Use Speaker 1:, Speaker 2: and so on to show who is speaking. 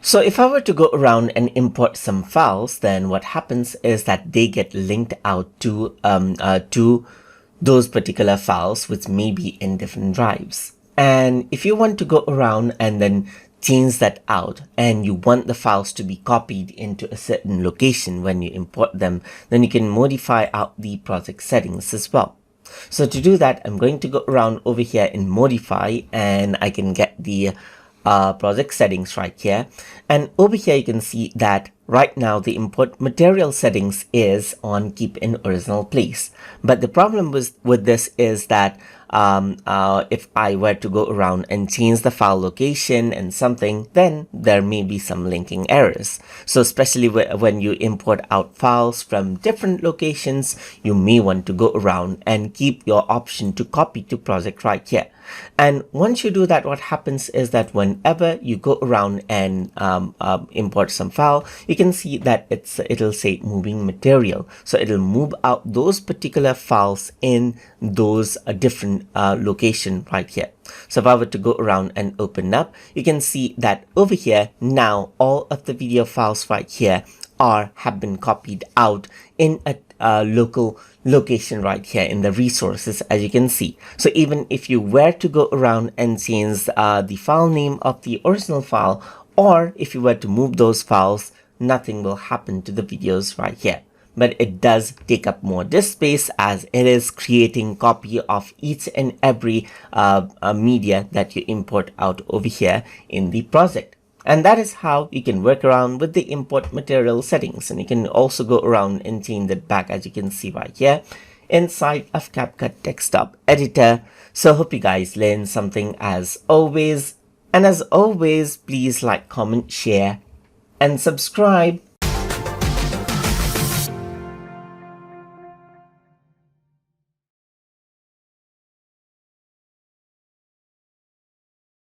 Speaker 1: So if I were to go around and import some files, then what happens is that they get linked out to those particular files, which may be in different drives. And if you want to go around and then change that out, and you want the files to be copied into a certain location when you import them, then you can modify out the project settings as well. So to do that, I'm going to go around over here in modify, and I can get the project settings right here. And over here you can see that right now the import material settings is on keep in original place. But the problem with this is that if I were to go around and change the file location and something, then there may be some linking errors. So especially when you import out files from different locations, you may want to go around and keep your option to copy to project right here. And once you do that, what happens is that whenever you go around and import some file, you can see that it'll say moving material. So it'll move out those particular files in those different location right here. So if I were to go around and open up, you can see that over here now all of the video files right here have been copied out in a local location right here in the resources, as you can see. So even if you were to go around and change the file name of the original file, or if you were to move those files, nothing will happen to the videos right here. But it does take up more disk space, as it is creating copy of each and every media that you import out over here in the project. And that is how you can work around with the import material settings. And you can also go around and change it back, as you can see right here inside of CapCut desktop editor. So hope you guys learned something as always. And as always, please like, comment, share, and subscribe.